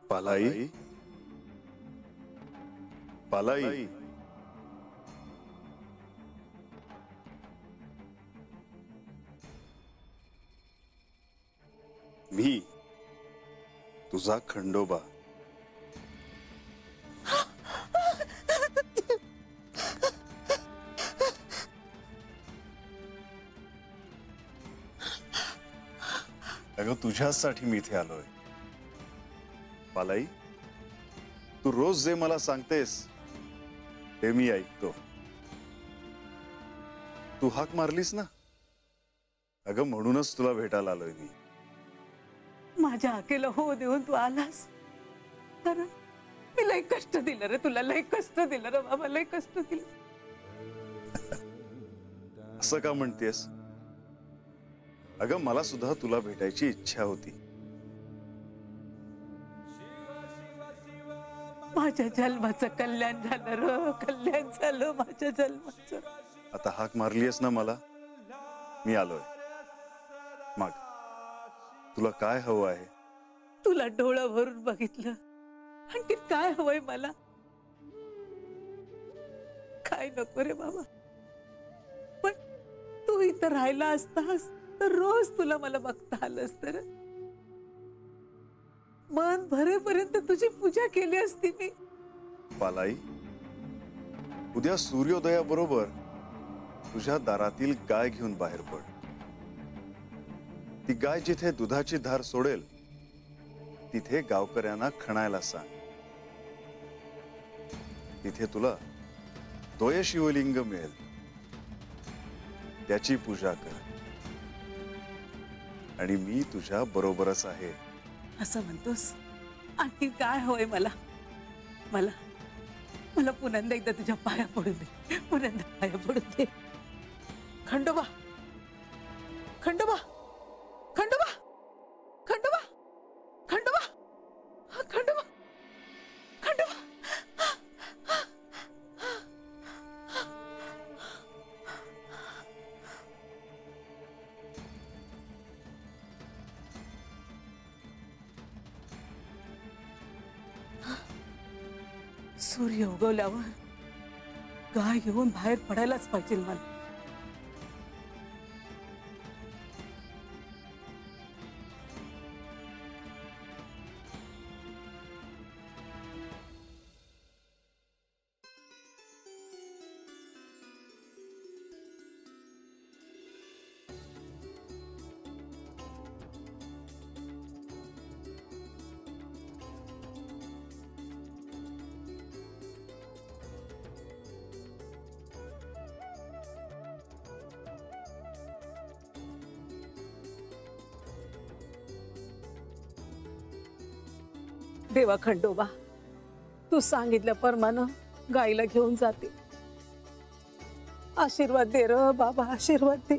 पालाई, पालाई, मी तुझा खंडोबा. अगं तुझ्यासाठी मी इथे आलोय. पालाई, तू रोज जे मला सांगतेस ते मी ऐकतो. तू हाक मारलीस ना, अगं म्हणूनच तुला भेटायला आलोय मी. माझ्या हाकेला हो देऊन तू आलास. तर मी लय कष्ट दिलं रे तुला, लय कष्ट दिलं रे बाबा, लय कष्ट दिलं. असं का म्हणतेस? अगं मला सुद्धा तुला भेटायची इच्छा होती. माझ्या जन्माचं कल्याण झालं र, कल्याण झालं माझ्या जन्माचं. आता हाक मारलीयस ना मला, मी आलोय. मग तुला काय हवं आहे? तुला डोळं भरून बघितलं, आणखी काय हवंय मला? काय नको रे बाबा, पण तू इथं राहिला असतास तर रोज तुला मला बघता आलं असतं. मन भरेपर्यंत तुझी पूजा केली असती मी. पालाई, उद्या सूर्योदयाबरोबर तुझ्या दारातील गाय घेऊन बाहेर पड. ती गाय जिथे दुधाची धार सोडेल तिथे गावकऱ्यांना खणायला सांग. तिथे तुला 2 शिवलिंग मिळेल, त्याची पूजा कर. आणि मी तुझ्या बरोबरच आहे. असं म्हणतोस? आणखी काय हवंय मला? मला मला पुन्हा एकदा तुझ्या पाया पडू दे, पुन्हा पाया पडू दे. खंडोबा, खंडोबा, खंडोबा, खंडोबा, खंडोबा, खंडोबा, खंडोबा. सूर्य उगवल्यावर गाय घेऊन बाहेर पडायलाच पाहिजे मला. देवा खंडोबा, तू सांगितल्याप्रमाणे गाईला घेऊन जाते. आशीर्वाद दे र बाबा, आशीर्वाद दे.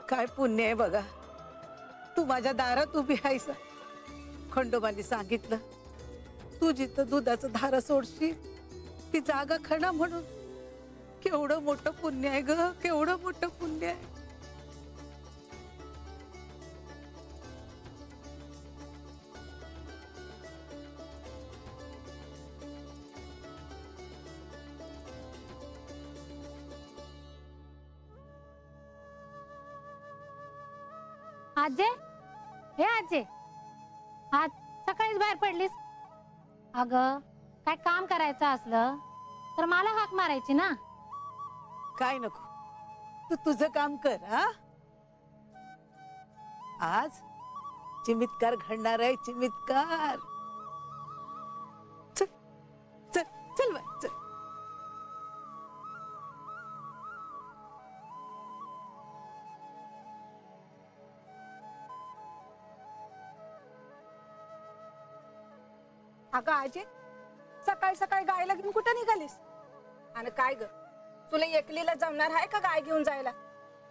काय पुण्य आहे बघा, तू माझ्या दारात उभी आहेस. खंडोबांनी सांगितलं तू जिथं दुधाचं धारा सोडशील ती जागा खणा म्हणून. केवढं मोठं पुण्य आहे ग, केवढं मोठं पुण्य आहे. आजे, हे आजे, आज सकाळीच बाहेर पडलीस. अगं काय काम करायचं असलं तर मला हाक मारायची ना. काय नको, तू तुझं काम कर. हा, आज चिमितकार घडणार आहे, चिमितकार. चल चल चल बाय, चल. अगं आजे, सकाळी सकाळी गायला घेऊन कुठे निघालीस? आणि काय ग, तुला एकलीला जमणार आहे का गाय घेऊन जायला?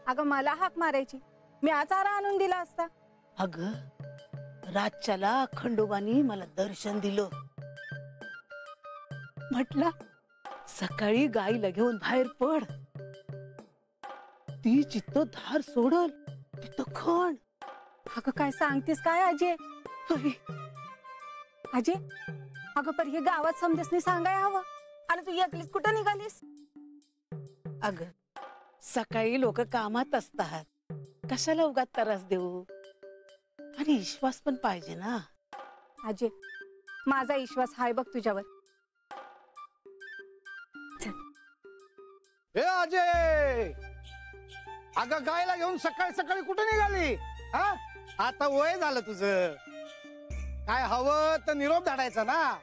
अगं मला हाक मारायची, मी आज चारा आणून दिला असता. अगं रातच्याला खंडोबानी मला दर्शन दिलं. म्हटलं सकाळी गाईला घेऊन बाहेर पड, ती जिथं धार सोडल तिथं खण. अगं काय सांगतेस काय अजय? अरे, अजय अगं पर हे गावात समजसनी सांगाय हवं. आणि तू एकलीच कुठं निघालीस? अग सकाळी लोक कामात असतात, कशाला उगाच त्रास देऊ. आणि विश्वास पण पाहिजे ना. अजय माझा विश्वास हाय बघ तुझ्यावर. हे अजय, अगं गायला घेऊन सकाळी सकाळी कुठे निघाली? हा, आता वय झालं तुझं. काय हवं तर निरोप धाडायचा ना.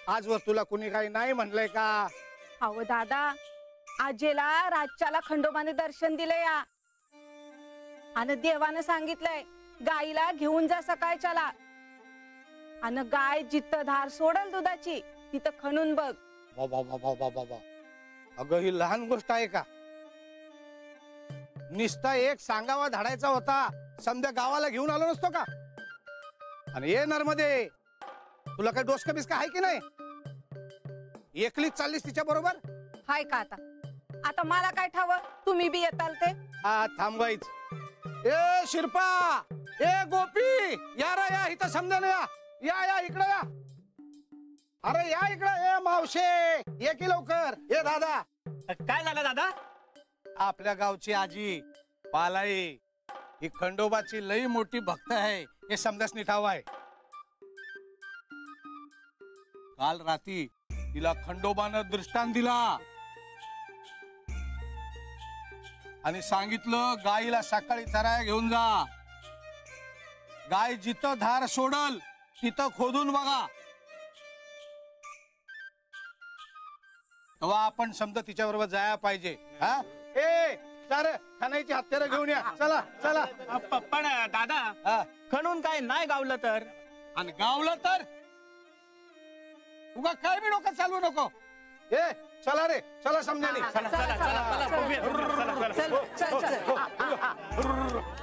आजवर तुला कुणी काही नाही म्हणलंय का? अहो दादा, आजेला रातच्याला खंडोबाने दर्शन दिलंय या. आणि देवानं सांगितलंय गाईला घेऊन जा सकाळच्याला. आणि गाय जिथं धार सोडल दुधाची तिथं खणून बघ. बाबा बाबा बाबा बाबा, अगं ही लहान गोष्ट आहे का? निस्ता एक सांगावा धाडायचा होता, समजा गावाला घेऊन आलो नसतो का? आणि ये नर्मदे, तुला काही डोसकं बिस्का आहे की नाही? एकलीच चाललीस तिच्या बरोबर? हाय का आता? आता मला काय ठावं तुम्ही बी येताल ते? हा थांबवायच. ए शिरपा, ए गोपी, या रा या, इथं समजा ना, या या इकडे या. अरे या इकडे. ए मावशे, ये की लवकर. ये दादा. काय झालं दादा? आपल्या गावची आजी पालाई ही खंडोबाची लई मोठी भक्त आहे, हे समजाच ठाव आहे. काल रात्री तिला खंडोबानं दृष्टांत दिला आणि सांगितलं गाईला सकाळी चराया घेऊन जा. गाय जिथं धार सोडल तिथं खोदून बघा. तेव्हा आपण समजा तिच्या बरोबर जाया पाहिजे. हा, ए चार खाण्याची हत्यारं घेऊन या. चला चला. पण दादा, हा, खणून काय नाही गावलं तर? आणि गावलं तर उगा काय बी डोकं चालवू नको. ए चला रे, चला समजाने. चला चला चला चला बघूया. चला, चला. चल चल चल.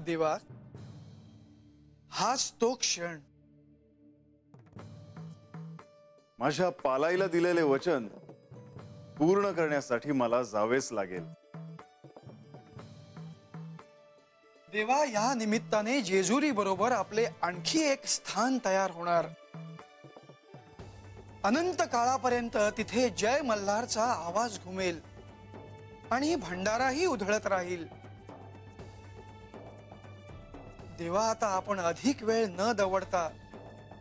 देवा, हाच तो क्षण. माझ्या पालाईला दिलेले वचन पूर्ण करण्यासाठी मला जावेच लागेल. देवा, या निमित्ताने जेजुरी बरोबर आपले आणखी एक स्थान तयार होणार. अनंत काळापर्यंत तिथे जय मल्हारचा आवाज घुमेल आणि भंडाराही उधळत राहील. देवा, आता आपण अधिक वेळ न दवडता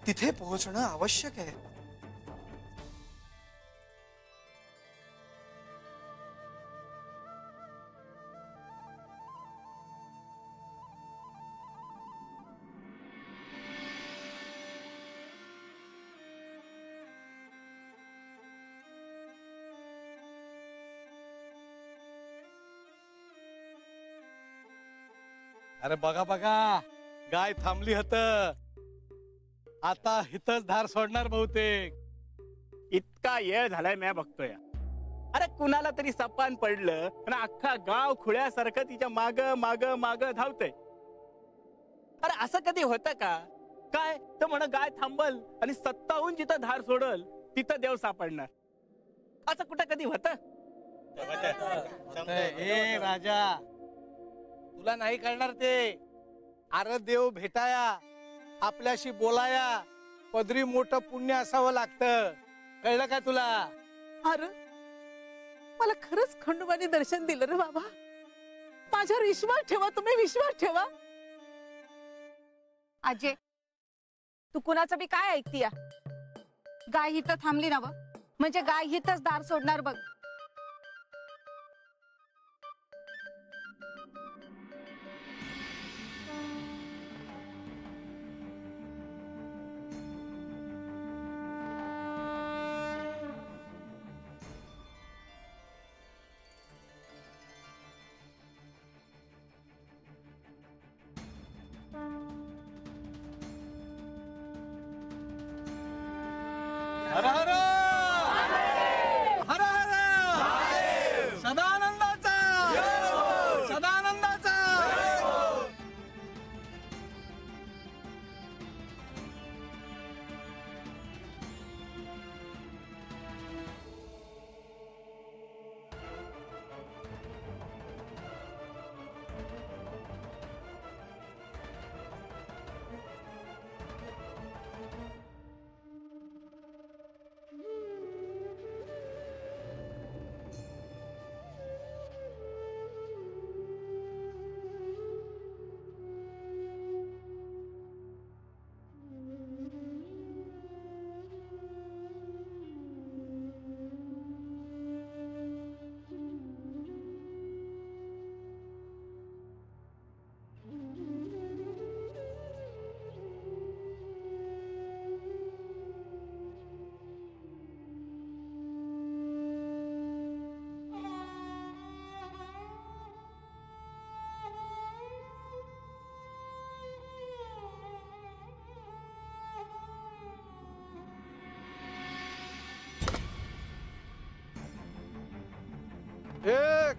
तिथे पोहोचणं आवश्यक आहे. अरे बघा बघा, गाय थांबली होत. आता हितच धार सोडणार बहुतेक. इतका येळ झालाय म्या बघतोय. अरे कुणाला तरी सपान पडलं आणि अख्खा गाव खुळ्यासारखं तिच्या माग माग माग धावतय. अरे असं कधी होतं का? काय तर म्हण गाय थांबल आणि सत्ताहून जिथं धार सोडल तिथं देव सापडणार. असं कुठं कधी होत? ए राजा, तुला नाही कळणार ते. अरे देव भेटाया, आपल्याशी बोलाया, पदरी मोठं पुण्य असावं लागतं. कळलं का तुला? अरे मला खरंच खंडोबाने दर्शन दिलं रे बाबा. माझ्यावर विश्वास ठेवा, तुम्ही विश्वास ठेवा. अजय, तू कुणाचं बी काय ऐकतीया? गाय हिथं थांबली ना, म्हणजे गाय हिथंच दार सोडणार बघ. हर हर हर हर सदानंदाचा सदानंदाचा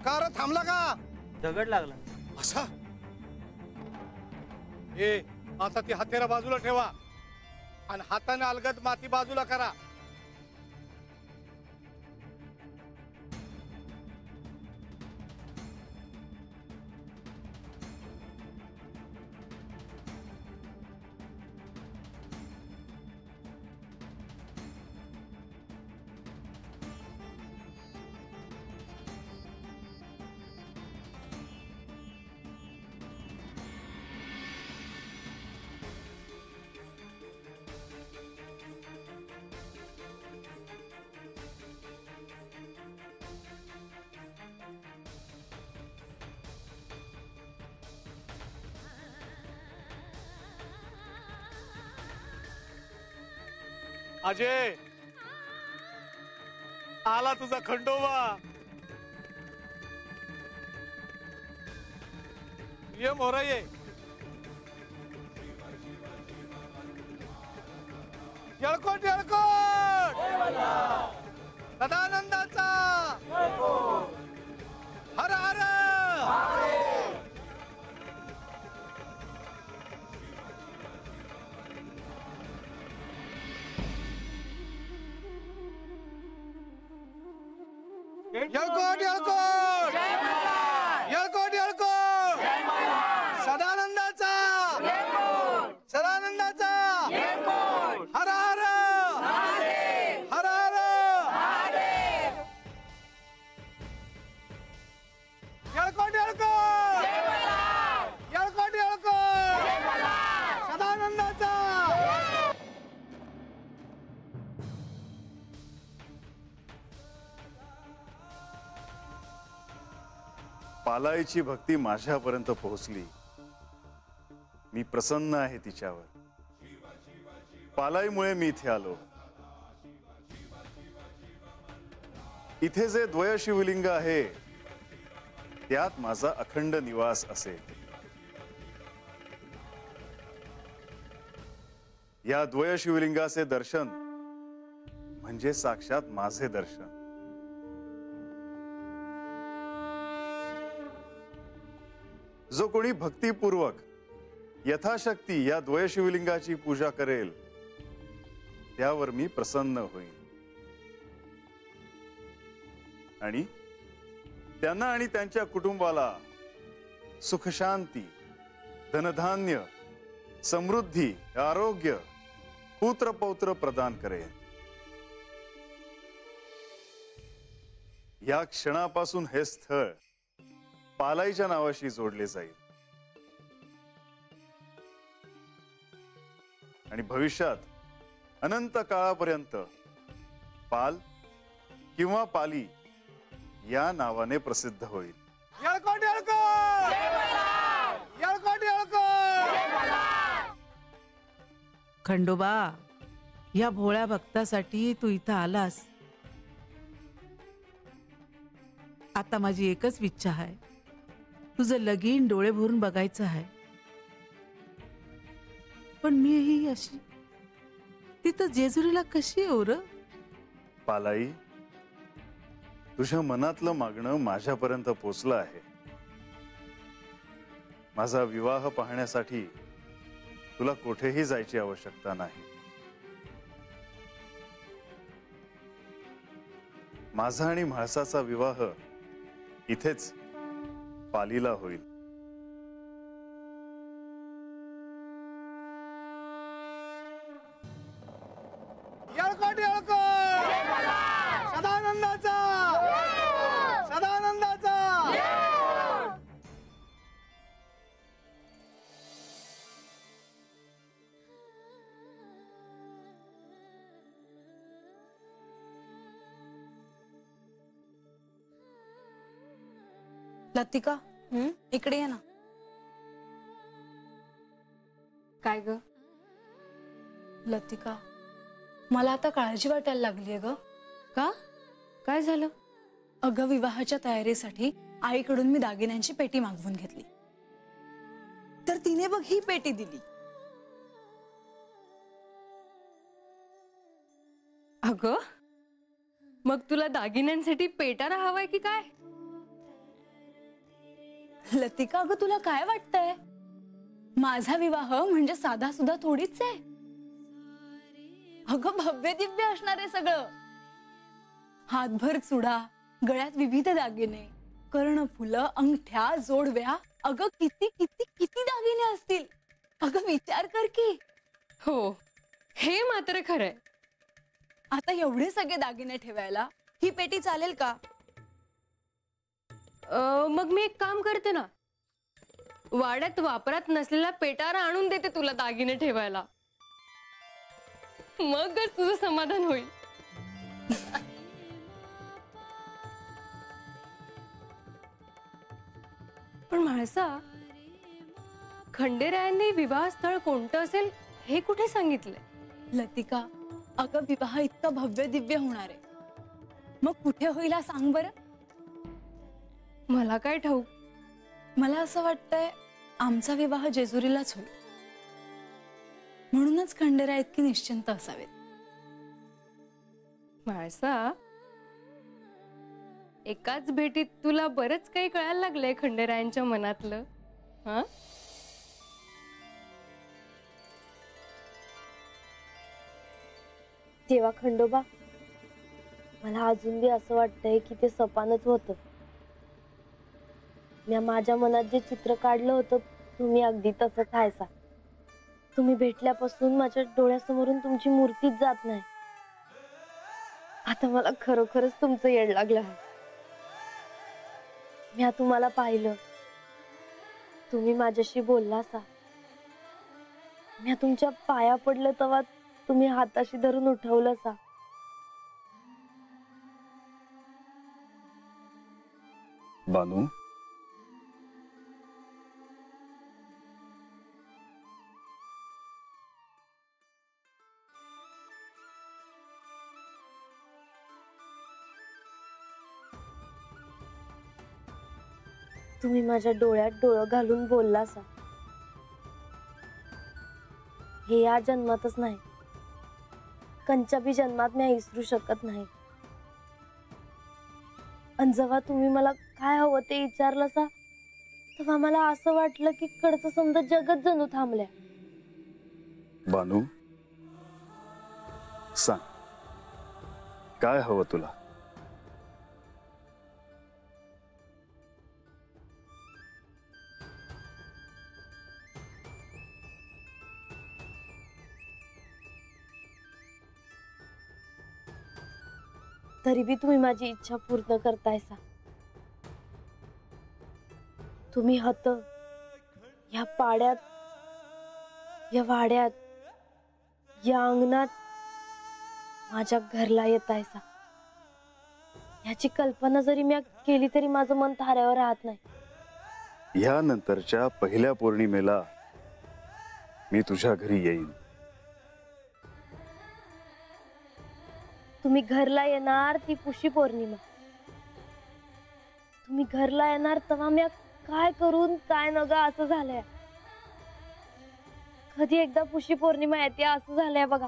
कार थांबला का दगड लागला. असा आता ती हत्यारा बाजूला ठेवा आणि हाताने अलगद माती बाजूला करा. अजय आला तुझा खंडोबा. ये मोरा ये. येळकोट येळकोट सदानंदाचा हर हर येळकोट येळकोट येळकोट येळकोट सदानंदाचा सदानंदाचा हर हर हर हर येळकोट येळकोट येळकोट येळकोट सदानंदाचा. पालाईची भक्ती माझ्यापर्यंत पोहोचली. मी प्रसन्न आहे तिच्यावर. पालाईमुळे मी इथे आलो. इथे जे द्वय शिवलिंग आहे त्यात माझा अखंड निवास असेल. या द्वय शिवलिंगाचे दर्शन म्हणजे साक्षात माझे दर्शन. जो कोणी भक्तिपूर्वक यथाशक्ती या द्वय शिवलिंगाची पूजा करेल त्यावर मी प्रसन्न होईन आणि त्यांना आणि त्यांच्या कुटुंबाला सुख शांती, धनधान्य, समृद्धी, आरोग्य, पुत्र पौत्र प्रदान करेन. या क्षणापासून हे स्थळ पालाईच्या नावाशी जोडले जाईल आणि भविष्यात अनंत काळापर्यंत पाल किंवा पाली या नावाने प्रसिद्ध होईल. येळकोट येळकोट येळकोट येळकोट. खंडोबा, या भोळ्या भक्तासाठी तू इथं आलास. आता माझी एकच इच्छा आहे, तुझं लगीन डोळे भरून बघायचं आहे. पण मी ही अशी तिथं जेजुरीला कशी येऊ र? पालाई, तुझ्या मनातलं मागणं माझ्यापर्यंत पोचलं आहे. माझा विवाह पाहण्यासाठी तुला कुठेही जायची आवश्यकता नाही. माझा आणि म्हाळसाचा विवाह इथेच पालीला होईल. येळकोट येळकोट, सदानंदाचा सदानंदाचा. लतिका, इकडे ये ना. काय ग? लतिका, मला आता काळजी वाटायला लागलीये ग. का? काय झालं? अगं, विवाहाच्या तयारीसाठी आईकडून मी दागिन्यांची पेटी मागवून घेतली, तर तिने बघ ही पेटी दिली. अगं, मग तुला दागिन्यांसाठी पेटारा हवाय की काय? लतिका, अगं तुला काय वाटतंय? माझा विवाह म्हणजे साधा सुद्धा थोडीच आहे. अगं, भव्य दिव्य असणार आहे सगळं. हातभर चुडा, गळ्यात विविध दागिने, कर्णफुलं, अंगठ्या, जोडव्या. अगं, किती किती किती दागिने असतील. अगं, विचार कर की. हो, हे मात्र खरंय. आता एवढे सगळे दागिने ठेवायला ही पेटी चालेल का? मग मी एक काम करते ना, वाड्यात वापरात नसलेला पेटारा आणून देते तुला दागिने ठेवायला. मगच तुझं समाधान होईल. पण म्हाळसा, खंडेरायांनी विवाहस्थळ कोणतं असेल हे कुठे सांगितलंय? लतिका, अगं विवाह इतका भव्य दिव्य होणार आहे, मग कुठे होईल हा सांग बरं? मला काय ठाऊक. मला असं वाटतंय आमचा विवाह जेजुरीलाच होईल, म्हणूनच खंडेराय इतकी निश्चिंत असावेत. म्हाळसा, एकाच भेटीत तुला बरंच काही कळायला लागलंय खंडेरायांच्या मनातलं. हा, तेव्हा खंडोबा, मला अजून बी असं वाटतंय की ते सपानच होतं. मी माझ्या मनात जे चित्र काढलं होतं तुम्ही अगदी तसंच हायसा. तुम्ही भेटल्यापासून माझ्या डोळ्यासमोरून तुमची मूर्तीच जात नाही. आता मला खरोखरच तुमचं येड लागलं आहे. मी तुम्हाला पाहिलं, तुम्ही माझ्याशी बोललासा. मी तुमच्या पाया पडलं तेव्हा तुम्ही हाताशी धरून उठवलंसा. बानू, तुम्ही माझ्या डोळ्यात डोळं घालून बोललासा. हे या जन्मातच नाही, कंच्या बी जन्मात मी विसरू शकत नाही. आणि जेव्हा तुम्ही मला काय हवं ते विचारलंसा, तेव्हा मला असं वाटलं की कडचं समजा जगत जणू थांबल्या. बानू, सांग, काय हवं तुला? तरी बी तुम्ही माझी इच्छा पूर्ण करतायसा. तुम्ही हत या पाड्यात, या वाड्यात, या अंगणात माझ्या घरला येतायसा. याची कल्पना जरी मी केली तरी माझं मन थाऱ्यावर राहत नाही. यानंतरच्या पहिल्या पौर्णिमेला मी तुझ्या घरी येईन. तुम्ही घरला येणार ती पुशी पौर्णिमा. तुम्ही घरला येणार तेव्हा मी काय करून काय नगा असं झालंय. कधी एकदा पुशी पौर्णिमा येते असं झालंय बघा.